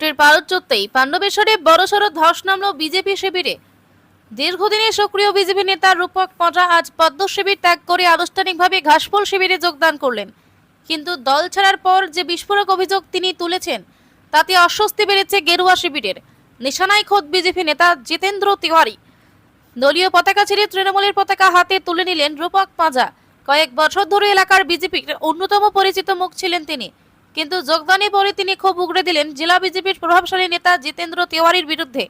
ভোটের পারদ চড়তেই পাণ্ডবেশ্বরে বড়সড় ধস নামল বিজেপি শিবিরে। দীর্ঘদিনের সক্রিয় বিজেপি নেতা রূপক পাঁজা আজ পদ্ম শিবির ত্যাগ করে আনুষ্ঠানিকভাবে ঘাসফুল শিবিরে যোগদান করলেন। কিন্তু দল ছাড়ার পর যে বিস্ফোরক অভিযোগ তিনি তুলেছেন তাতে অস্বস্তি বেড়েছে গেরুয়া শিবিরের। নিশানায় খোদ বিজেপি নেতা জিতেন্দ্র তিওয়ারি। দলীয় পতাকা ছেড়ে তৃণমূলের পতাকা হাতে তুলে নিলেন রূপক পাঁজা। কয়েক বছর ধরে এলাকার বিজেপির অন্যতম পরিচিত মুখ ছিলেন তিনি, কিন্তু যোগদানের পরে তিনি ক্ষোভ উগড়ে দিলেন জেলা বিজেপির প্রভাবশালী নেতা জিতেন্দ্র তিওয়ারির বিরুদ্ধে।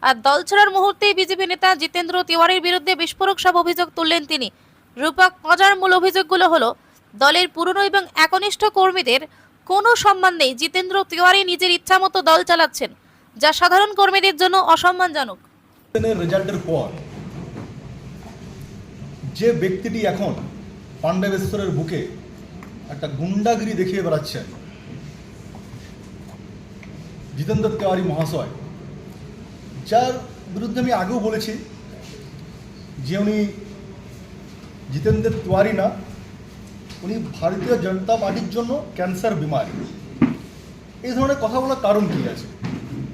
আর দল ছাড়ার মুহূর্তেই বিজেপি নেতা জিতেন্দ্র তিওয়ারির বিরুদ্ধে বিস্ফোরক সব অভিযোগ তুললেন তিনি। রূপক পাঁজার মূল অভিযোগগুলো হলো, দলের পুরনো এবং একনিষ্ঠ কর্মীদের কোনো সম্মান নেই। জিতেন্দ্র তিওয়ারি নিজের ইচ্ছামতো দল চালাচ্ছেন, যা সাধারণ কর্মীদের জন্য অসম্মানজনক। রেজাল্টের পর যে ব্যক্তিটি এখন পাণ্ডবেশ্বরের বুকে একটা গুন্ডাগিরি দেখিয়ে বেড়াচ্ছেন, জিতেন্দ্র তিওয়ারি মহাশয়, যার বিরুদ্ধে আমি আগেও বলেছি যে উনি জিতেন্দ্র তিওয়ারি না, উনি ভারতীয় জনতা পার্টির জন্য ক্যান্সার বিমারি। এই ধরনের কথা বলার কারণ কী আছে?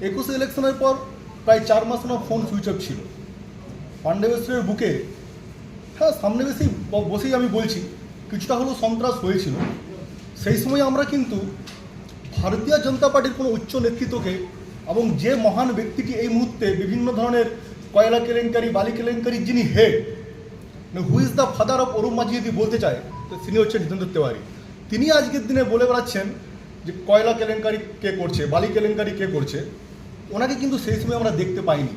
21 ইলেকশনের পর প্রায় 4 মাস ওনার ফোন সুইচ অফ ছিল। পাণ্ডবেশ্বরের বুকে, হ্যাঁ, সামনে বসেই আমি বলছি, কিছুটা হলেও সন্ত্রাস হয়েছিল। সেই সময় আমরা কিন্তু ভারতীয় জনতা পার্টির কোনো উচ্চ নেতৃত্বকে এবং যে মহান ব্যক্তিটি এই মুহূর্তে বিভিন্ন ধরনের কয়লা কেলেঙ্কারি, বালি কেলেঙ্কারি যিনি head, who is the father of Arun Majhi যদি বলতে চায়, তো তিনি হচ্ছেন জিতেন্দ্র তিওয়ারি। তিনি আজকের দিনে বলে বেড়াচ্ছেন যে কয়লা কেলেঙ্কারি কে করছে, বালি কেলেঙ্কারি কে করছে। ওনাকে কিন্তু সেই সময় আমরা দেখতে পাইনি।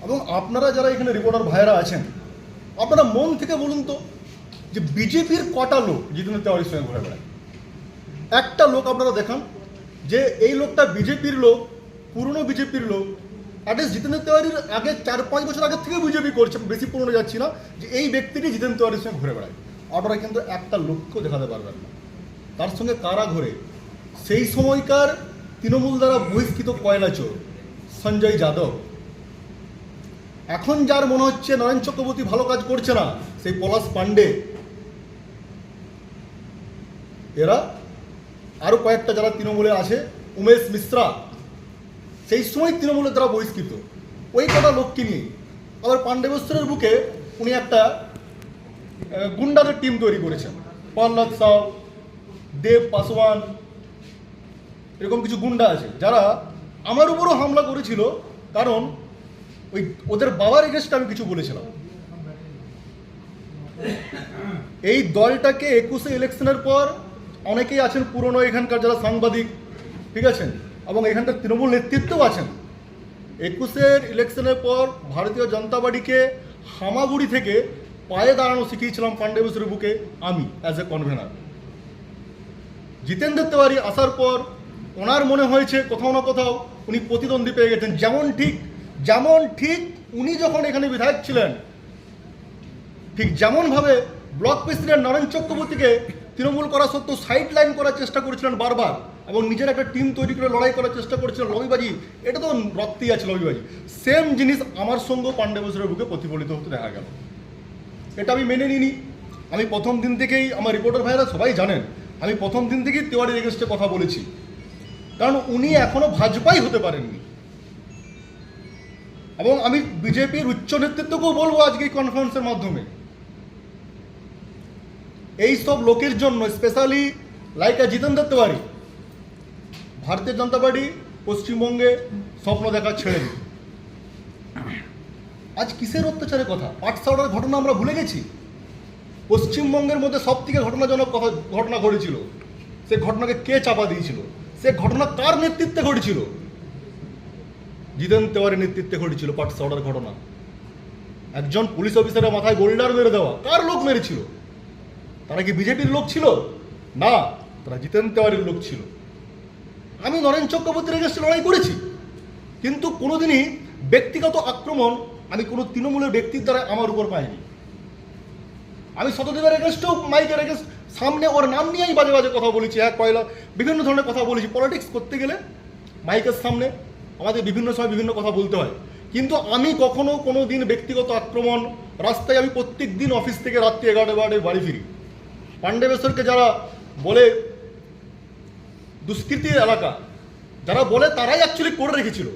এবং আপনারা যারা এখানে রিপোর্টার ভাইয়েরা আছেন, আপনারা মন থেকে বলুন তো, যে বিজেপির কটা লোক জিতেন্দ্র তিওয়ারির সঙ্গে ঘুরে বেড়ায়? একটা লোক আপনারা দেখান যে এই লোকটা বিজেপির লোক, পুরনো বিজেপির লোক। অ্যাটলিস্ট জিতেন্দ্র তিওয়ারির আগে 4-5 বছর আগে থেকে বিজেপি করছে, বেশি পুরনো যাচ্ছি না, যে এই ব্যক্তিটি জিতেন্দ্র তিওয়ারির সঙ্গে ঘুরে বেড়ায়। আপনারা কিন্তু একটা লোককেও দেখাতে পারবেন না। তার সঙ্গে কারা ঘুরে? সেই সময়কার তৃণমূল দ্বারা বহিষ্কৃত কয়লা চোর সঞ্জয় যাদব। এখন যার মনে হচ্ছে নারায়ণ চক্রবর্তী ভালো কাজ করছে না, সেই পলাশ পাণ্ডে, এরা আরও কয়েকটা যারা তৃণমূলে আছে, উমেশ মিশ্রা, সেই সময় তৃণমূলের দ্বারা বহিষ্কৃত, ওই কটা লোককে নিয়ে আবার পাণ্ডবেশ্বরের বুকে উনি একটা গুন্ডাদের টিম তৈরি করেছেন। প্রহ্লাদ সাউ, দেব পাসওয়ান, এরকম কিছু গুন্ডা আছে যারা আমার উপরও হামলা করেছিল, কারণ ওই ওদের বাবার এগেস্টে আমি কিছু বলেছিলাম। এই দলটাকে 21 ইলেকশনের পর অনেকেই আছেন পুরনো এখানকার যারা সাংবাদিক, ঠিক আছেন, এবং এখানকার তৃণমূল নেতৃত্বও আছেন। 21 ইলেকশনের পর ভারতীয় জনতা পার্টিকে হামাগুড়ি থেকে পায়ে দাঁড়ানো শিখিয়েছিলাম পাণ্ডবেশ্বরের বুকে আমি, as a convener. Jitendra Tiwari আসার পর ওনার মনে হয়েছে কোথাও না কোথাও উনি প্রতিদ্বন্দ্বী পেয়ে গেছেন। যেমন ঠিক উনি যখন এখানে বিধায়ক ছিলেন, ঠিক যেমনভাবে ব্লক প্রেসিডেন্ট নারায়ণ চক্রবর্তীকে তৃণমূল করা সত্ত্বেও সাইড লাইন করার চেষ্টা করেছিলেন বারবার, এবং নিজের একটা টিম তৈরি করে লড়াই করার চেষ্টা করেছিলেন, লবিবাজি, এটা তো রক্তেই আছে লবিবাজি। সেম জিনিস আমার সঙ্গে পাণ্ডবেশ্বরের বুকে প্রতিফলিত হতে দেখা গেল। এটা আমি মেনে নিইনি। আমি প্রথম দিন থেকেই, আমার রিপোর্টার ভাইরা সবাই জানেন, আমি প্রথম দিন থেকেই তিওয়ারির এগেস্টে কথা বলেছি, কারণ উনি এখনো ভাজপাই হতে পারেননি। এবং আমি বিজেপির উচ্চ নেতৃত্বকেও বলবো আজকে এই কনফারেন্সের মাধ্যমে, এই সব লোকের জন্য, স্পেশালি লাইক জিতেন্দ্র তিওয়ারি, ভারতীয় জনতা পার্টি পশ্চিমবঙ্গে স্বপ্ন দেখা ছেড়ে দিই। আজ কিসের অত্যাচারের কথা? পাটসাওড়ার ঘটনা আমরা ভুলে গেছি? পশ্চিমবঙ্গের মধ্যে সব থেকে ঘটনাজনক ঘটনা ঘটেছিল, সে ঘটনাকে কে চাপা দিয়েছিল? সে ঘটনা কার নেতৃত্বে ঘটেছিল? জিতেন্দ্র তিওয়ারির নেতৃত্বে ঘটেছিল পাটসাওড়ার ঘটনা। একজন পুলিশ অফিসারের মাথায় গোল্ডার মেরে দেওয়া, কার লোক মেরেছিল? তারা কি বিজেপির লোক ছিল? না, তারা জিতেন্দ্র তিওয়ারির লোক ছিল। আমি নারায়ণ চক্রবর্তীর এগেস্টে লড়াই করেছি, কিন্তু কোনোদিনই ব্যক্তিগত আক্রমণ আমি কোনো তৃণমূলের ব্যক্তির দ্বারা আমার উপর পাইনি। আমি শতদেবের এগেস্টেও মাইকের এগেস্ট সামনে ওর নাম নিয়েই বাজে বাজে কথা বলেছি, কয়লা, বিভিন্ন ধরনের কথা বলেছি। পলিটিক্স করতে গেলে মাইকের সামনে আমাদের বিভিন্ন সময় বিভিন্ন কথা বলতে হয়, কিন্তু আমি কখনো কোনো দিন ব্যক্তিগত আক্রমণ, রাস্তায় আমি প্রত্যেক দিন অফিস থেকে রাত্রি 11-12টায় বাড়ি ফিরি। পাণ্ডবেশ্বরকে যারা বলে দুষ্কৃতির এলাকা, যারা বলে তারাই অ্যাকচুয়ালি করে রেখেছিল,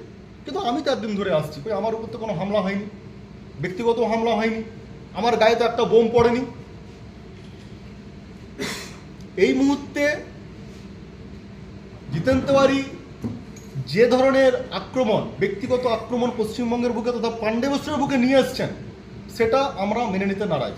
কিন্তু আমি তো একদিন ধরে আসছি, কই আমার উপর তো কোনো হামলা হয়নি, ব্যক্তিগত হামলা হয়নি, আমার গায়ে তো একটা বোম পড়েনি। এই মুহূর্তে জিতেন তেওয়ারি যে ধরনের আক্রমণ, ব্যক্তিগত আক্রমণ পশ্চিমবঙ্গের বুকে তথা পাণ্ডবেশ্বরের বুকে নিয়ে এসছেন, সেটা আমরা মেনে নিতে নারাজ।